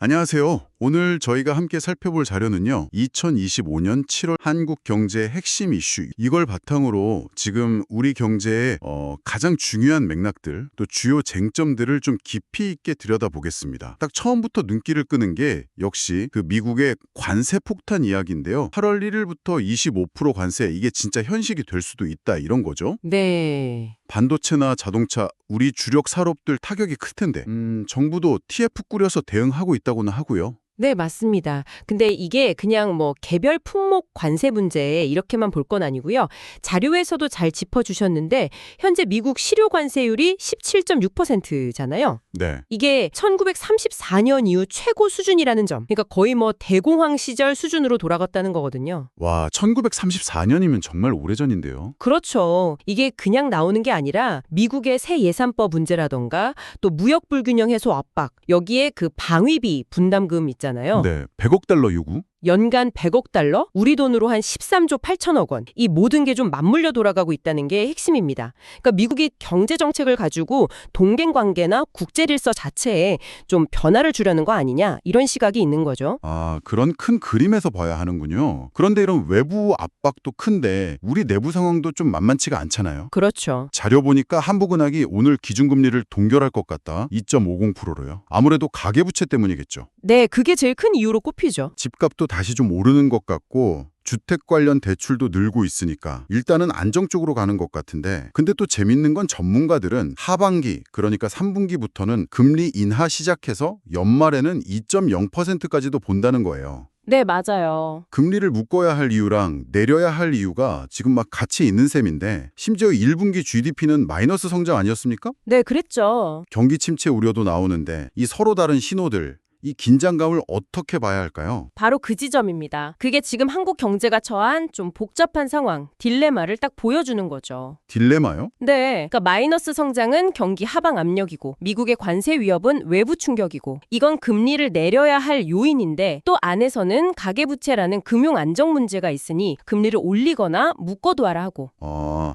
안녕하세요. 오늘 저희가 함께 살펴볼 자료는요. 2025년 7월 한국 경제의 핵심 이슈. 이걸 바탕으로 지금 우리 경제의 가장 중요한 맥락들, 또 주요 쟁점들을 좀 깊이 있게 들여다보겠습니다. 딱 처음부터 눈길을 끄는 게 역시 그 미국의 관세 폭탄 이야기인데요. 8월 1일부터 25% 관세, 이게 진짜 현실이 될 수도 있다, 이런 거죠. 네. 반도체나 자동차, 우리 주력 산업들 타격이 클 텐데 정부도 TF 꾸려서 대응하고 있다고는 하고요. 네, 맞습니다. 근데 이게 그냥 뭐 개별 품목 관세 문제 이렇게만 볼 건 아니고요. 자료에서도 잘 짚어주셨는데 현재 미국 실효 관세율이 17.6%잖아요. 네. 이게 1934년 이후 최고 수준이라는 점. 그러니까 거의 뭐 대공황 시절 수준으로 돌아갔다는 거거든요. 와, 1934년이면 정말 오래전인데요. 그렇죠. 이게 그냥 나오는 게 아니라 미국의 새 예산법 문제라던가 또 무역 불균형 해소 압박, 여기에 그 방위비 분담금 있잖아요. 네, 100억 달러 요구? 연간 100억 달러? 우리 돈으로 한 13조 8천억 원. 이 모든 게 좀 맞물려 돌아가고 있다는 게 핵심입니다. 그러니까 미국이 경제 정책을 가지고 동맹 관계나 국제 질서 자체에 좀 변화를 주려는 거 아니냐, 이런 시각이 있는 거죠. 아, 그런 큰 그림에서 봐야 하는군요. 그런데 이런 외부 압박도 큰데 우리 내부 상황도 좀 만만치가 않잖아요. 그렇죠. 자료 보니까 한국은행이 오늘 기준금리를 동결할 것 같다. 2.50%로요. 아무래도 가계부채 때문이겠죠. 네, 그게 제일 큰 이유로 꼽히죠. 집값도 다시 좀 오르는 것 같고 주택 관련 대출도 늘고 있으니까 일단은 안정 쪽으로 가는 것 같은데, 근데 또 재밌는 건 전문가들은 하반기, 그러니까 3분기부터는 금리 인하 시작해서 연말에는 2.0%까지도 본다는 거예요. 네, 맞아요. 금리를 묶어야 할 이유랑 내려야 할 이유가 지금 막 같이 있는 셈인데, 심지어 1분기 GDP는 마이너스 성장 아니었습니까? 네, 그랬죠. 경기 침체 우려도 나오는데 이 서로 다른 신호들, 이 긴장감을 어떻게 봐야 할까요? 바로 그 지점입니다. 그게 지금 한국 경제가 처한 좀 복잡한 상황, 딜레마를 딱 보여주는 거죠. 딜레마요? 네, 그러니까 마이너스 성장은 경기 하방 압력이고 미국의 관세 위협은 외부 충격이고, 이건 금리를 내려야 할 요인인데 또 안에서는 가계부채라는 금융 안정 문제가 있으니 금리를 올리거나 묶어둬라 하고.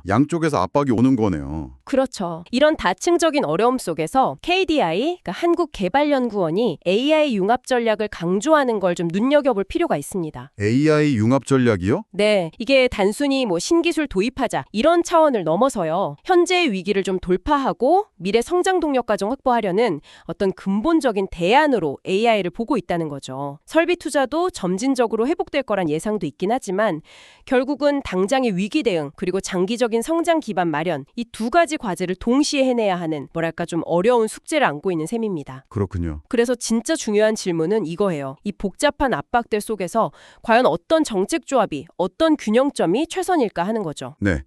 양쪽에서 압박이 오는 거네요. 그렇죠. 이런 다층적인 어려움 속에서 KDI, 그러니까 한국개발연구원이 AI 융합 전략을 강조하는 걸 좀 눈여겨볼 필요가 있습니다. AI 융합 전략이요? 네, 이게 단순히 뭐 신기술 도입하자 이런 차원을 넘어서요. 현재의 위기를 좀 돌파하고 미래 성장 동력 과정 확보하려는 어떤 근본적인 대안으로 AI를 보고 있다는 거죠. 설비 투자도 점진적으로 회복될 거란 예상도 있긴 하지만 결국은 당장의 위기 대응 그리고 장기적인 성장 기반 마련, 이 두 가지 과제를 동시에 해내야 하는 뭐랄까 좀 어려운 숙제를 안고 있는 셈입니다. 그렇군요. 그래서 진짜 중요한 질문은 이거예요. 이 복잡한 압박들 속에서 과연 어떤 정책 조합이, 어떤 균형점이 최선일까 하는 거죠. 네.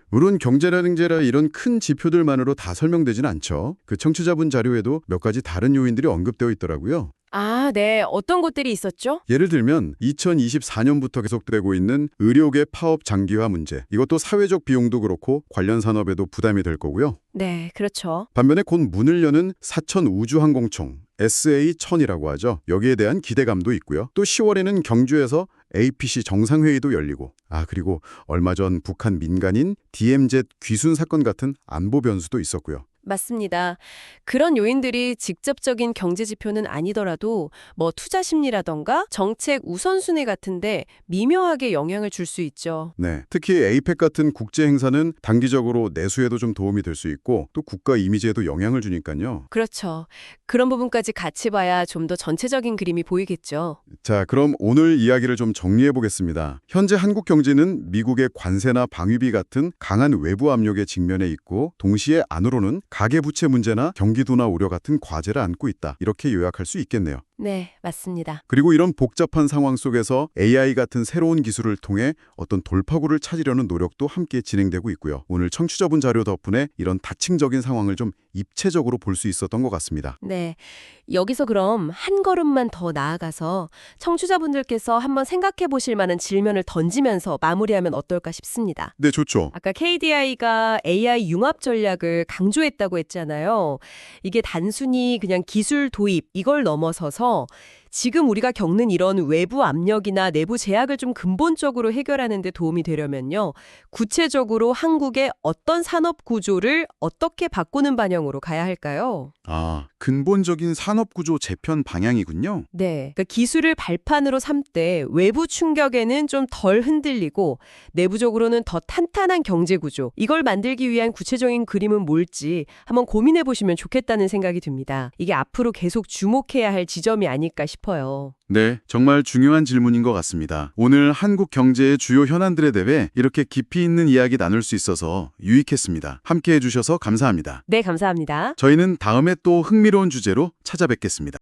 물론 경제라 능제라 이런 큰 지표들만으로 다 설명되지는 않죠. 그 청취자분 자료에도 몇 가지 다른 요인들이 언급되어 있더라고요. 아, 네. 어떤 곳들이 있었죠? 예를 들면 2024년부터 계속되고 있는 의료계 파업 장기화 문제. 이것도 사회적 비용도 그렇고 관련 산업에도 부담이 될 거고요. 네, 그렇죠. 반면에 곧 문을 여는 사천 우주항공청, SA-1000이라고 하죠. 여기에 대한 기대감도 있고요. 또 10월에는 경주에서 APC 정상회의도 열리고, 그리고 얼마 전 북한 민간인 DMZ 귀순 사건 같은 안보 변수도 있었고요. 맞습니다. 그런 요인들이 직접적인 경제 지표는 아니더라도 뭐 투자 심리라던가 정책 우선순위 같은데 미묘하게 영향을 줄 수 있죠. 네, 특히 에이펙 같은 국제 행사는 단기적으로 내수에도 좀 도움이 될 수 있고 또 국가 이미지에도 영향을 주니까요. 그렇죠. 그런 부분까지 같이 봐야 좀 더 전체적인 그림이 보이겠죠. 자, 그럼 오늘 이야기를 좀 정리해 보겠습니다. 현재 한국 경제는 미국의 관세나 방위비 같은 강한 외부 압력에 직면해 있고, 동시에 안으로는 가계부채 문제나 경기도나 우려 같은 과제를 안고 있다. 이렇게 요약할 수 있겠네요. 네, 맞습니다. 그리고 이런 복잡한 상황 속에서 AI 같은 새로운 기술을 통해 어떤 돌파구를 찾으려는 노력도 함께 진행되고 있고요. 오늘 청취자분 자료 덕분에 이런 다층적인 상황을 좀 입체적으로 볼 수 있었던 것 같습니다. 네. 여기서 그럼 한 걸음만 더 나아가서 청취자분들께서 한번 생각해 보실 만한 질문을 던지면서 마무리하면 어떨까 싶습니다. 네, 좋죠. 아까 KDI가 AI 융합 전략을 강조했다고 했잖아요. 이게 단순히 그냥 기술 도입 이걸 넘어서서 지금 우리가 겪는 이런 외부 압력이나 내부 제약을 좀 근본적으로 해결하는 데 도움이 되려면요. 구체적으로 한국의 어떤 산업 구조를 어떻게 바꾸는 방향으로 가야 할까요? 근본적인 산업구조 재편 방향이군요. 네. 그러니까 기술을 발판으로 삼되 외부 충격에는 좀 덜 흔들리고 내부적으로는 더 탄탄한 경제 구조. 이걸 만들기 위한 구체적인 그림은 뭘지 한번 고민해 보시면 좋겠다는 생각이 듭니다. 이게 앞으로 계속 주목해야 할 지점이 아닐까 싶어요. 네, 정말 중요한 질문인 것 같습니다. 오늘 한국 경제의 주요 현안들에 대해 이렇게 깊이 있는 이야기 나눌 수 있어서 유익했습니다. 함께 해주셔서 감사합니다. 네, 감사합니다. 저희는 다음에 또 흥미로운 주제로 찾아뵙겠습니다.